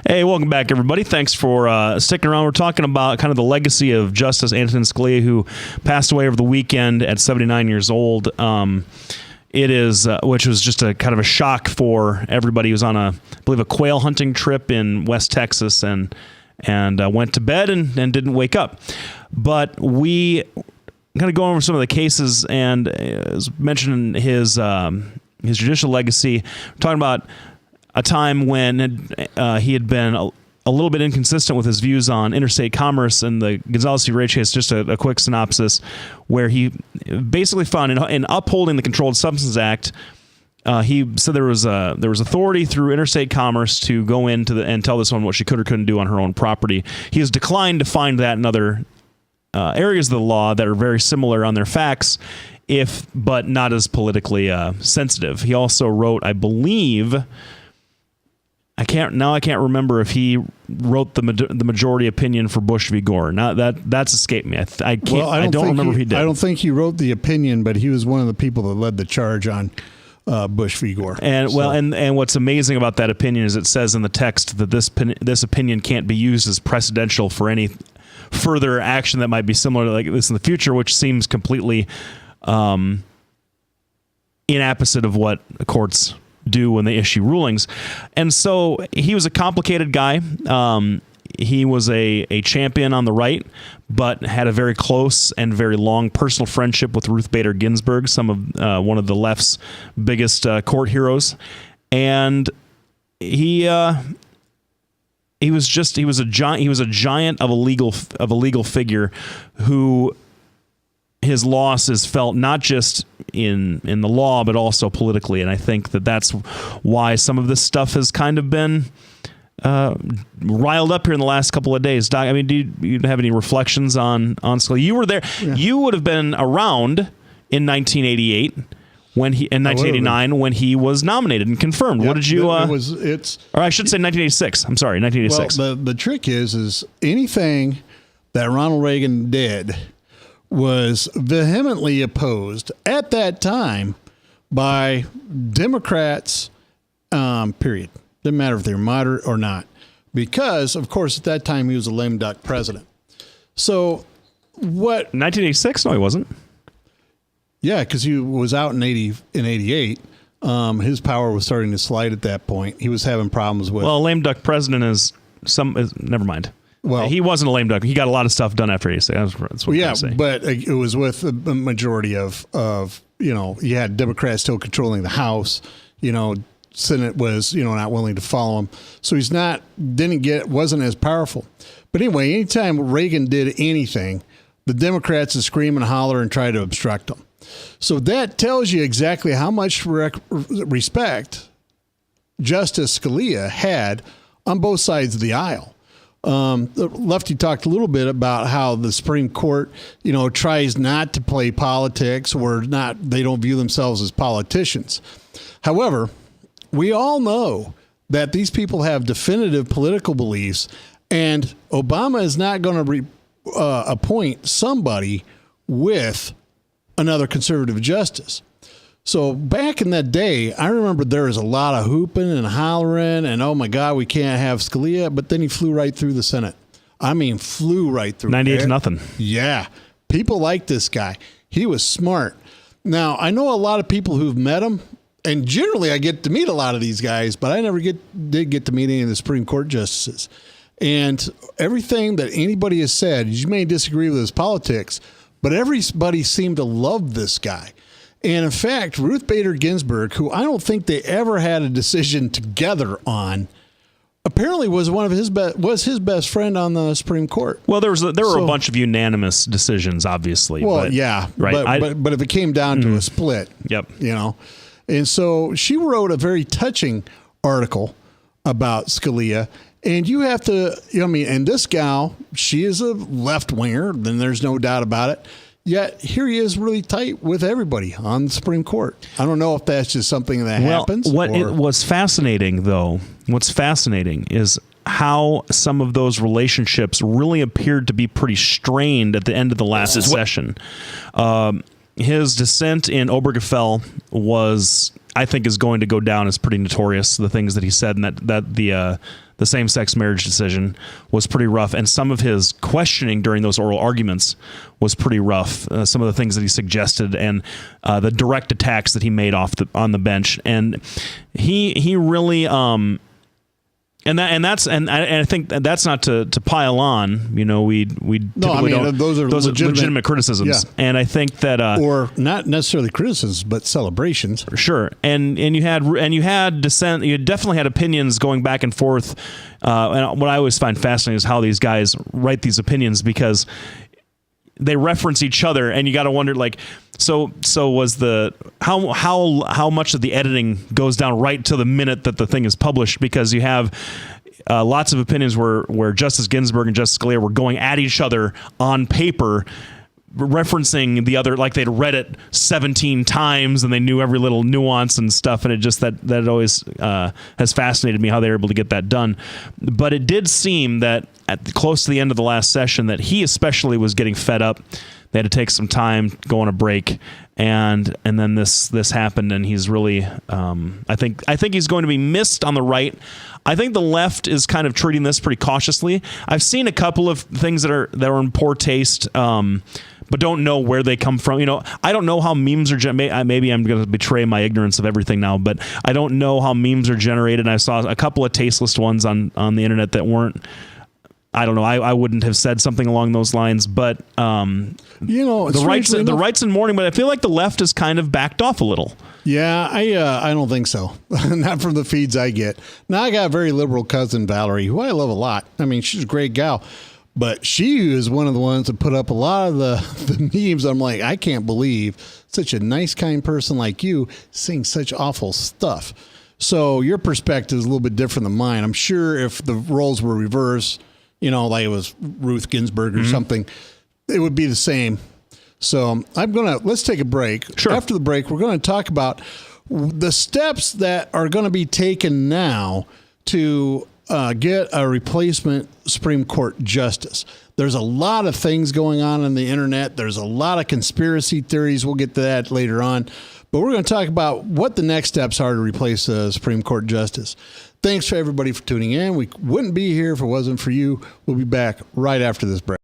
Hey, welcome back, everybody. Thanks for sticking around. We're talking about kind of the legacy of Justice Antonin Scalia, who passed away over the weekend at 79 years old. It is, which was just a kind of a shock for everybody. He was on I believe, a quail hunting trip in West Texas, and went to bed and didn't wake up. But we kind of go over some of the cases, and as mentioned in his judicial legacy, we're talking about a time when he had been a little bit inconsistent with his views on interstate commerce, and the Gonzales v. Ray case, just a quick synopsis, where he basically found in upholding the Controlled Substances Act, he said there was authority through interstate commerce to go into and tell this woman what she could or couldn't do on her own property. He has declined to find that in other areas of the law that are very similar on their facts, but not as politically sensitive. He also wrote, I believe, I can't remember if he wrote the majority opinion for Bush v. Gore. Now that's escaped me. I don't remember if he did. I don't think he wrote the opinion, but he was one of the people that led the charge on Bush v. Gore. And what's amazing about that opinion is it says in the text that this opinion can't be used as precedential for any further action that might be similar to like this in the future, which seems completely inapposite of what courts do when they issue rulings. And so he was a complicated guy. He was a champion on the right, but had a very close and very long personal friendship with Ruth Bader Ginsburg, one of the left's biggest court heroes. And he was a giant of a legal figure who his loss is felt not just in the law, but also politically. And I think that's why some of this stuff has kind of been riled up here in the last couple of days. Doc, I mean, do you have any reflections on Scalia? You were there. Yeah. You would have been around in 1988 in 1989 when he was nominated and confirmed. Yep. What did you? Or I should say 1986. I'm sorry, 1986. Well, the trick is anything that Ronald Reagan did was vehemently opposed at that time by Democrats, period. Didn't matter if they were moderate or not, because, of course, at that time he was a lame duck president. So what? 1986? No, he wasn't. Yeah, because he was out in 88. His power was starting to slide at that point. He was having problems with... Well, a lame duck president never mind. Well, he wasn't a lame duck. He got a lot of stuff done after 86. That's what I'm saying. But it was with the majority of you had Democrats still controlling the House. Senate was not willing to follow him, so wasn't as powerful. But anyway, anytime Reagan did anything, the Democrats would scream and holler and try to obstruct him. So that tells you exactly how much respect Justice Scalia had on both sides of the aisle. Lefty talked a little bit about how the Supreme Court, tries not to play politics they don't view themselves as politicians. However, we all know that these people have definitive political beliefs, and Obama is not going to appoint somebody with another conservative justice. So back in that day, I remember there was a lot of hooping and hollering and, oh my God, we can't have Scalia. But then he flew right through the Senate. I mean, flew right through. 98-0. Yeah. People like this guy. He was smart. Now, I know a lot of people who've met him, and generally I get to meet a lot of these guys, but I never did get to meet any of the Supreme Court justices. And everything that anybody has said, you may disagree with his politics, but everybody seemed to love this guy. And in fact, Ruth Bader Ginsburg, who I don't think they ever had a decision together on, apparently was his best friend on the Supreme Court. Well, there were a bunch of unanimous decisions, obviously. Well, yeah, right. But if it came down to a split, yep, and so she wrote a very touching article about Scalia. And you have to, and this gal, she is a left winger, then there's no doubt about it. Yet here he is really tight with everybody on the Supreme Court. I don't know if that's just something that happens. What's fascinating, though, is how some of those relationships really appeared to be pretty strained at the end of the last session. His dissent in Obergefell I think is going to go down as pretty notorious, the things that he said, and that the the same-sex marriage decision was pretty rough, and some of his questioning during those oral arguments was pretty rough. Some of the things that he suggested and the direct attacks that he made on the bench, and he really. I think that's not to pile on. We typically don't. Those are legitimate criticisms, and I think that or not necessarily criticisms, but celebrations. Sure, and you had dissent. You definitely had opinions going back and forth. And what I always find fascinating is how these guys write these opinions, because they reference each other, and you got to wonder, like, so was how much of the editing goes down right to the minute that the thing is published, because you have lots of opinions where Justice Ginsburg and Justice Scalia were going at each other on paper, referencing the other, like they'd read it 17 times and they knew every little nuance and stuff, and it just that always has fascinated me how they were able to get that done. But it did seem that close to the end of the last session that he especially was getting fed up. They had to take some time, go on a break, and then this happened, and he's really I think he's going to be missed on the right. I think the left is kind of treating this pretty cautiously. I've seen a couple of things that are in poor taste, but don't know where they come from. I don't know how memes are maybe I'm going to betray my ignorance of everything now, but I don't know how memes are generated. I saw a couple of tasteless ones on the internet that weren't. I don't know. I wouldn't have said something along those lines, but the right's in mourning. But I feel like the left has kind of backed off a little. Yeah, I don't think so. Not from the feeds I get. Now, I got a very liberal cousin, Valerie, who I love a lot. I mean, she's a great gal, but she is one of the ones that put up a lot of the memes. I'm like, I can't believe such a nice, kind person like you saying such awful stuff. So your perspective is a little bit different than mine. I'm sure if the roles were reversed, like it was Ruth Ginsburg or something, it would be the same. So let's take a break. Sure. After the break, we're going to talk about the steps that are going to be taken now to get a replacement Supreme Court justice. There's a lot of things going on the internet. There's a lot of conspiracy theories. We'll get to that later on. But we're going to talk about what the next steps are to replace a Supreme Court justice. Thanks for everybody for tuning in. We wouldn't be here if it wasn't for you. We'll be back right after this break.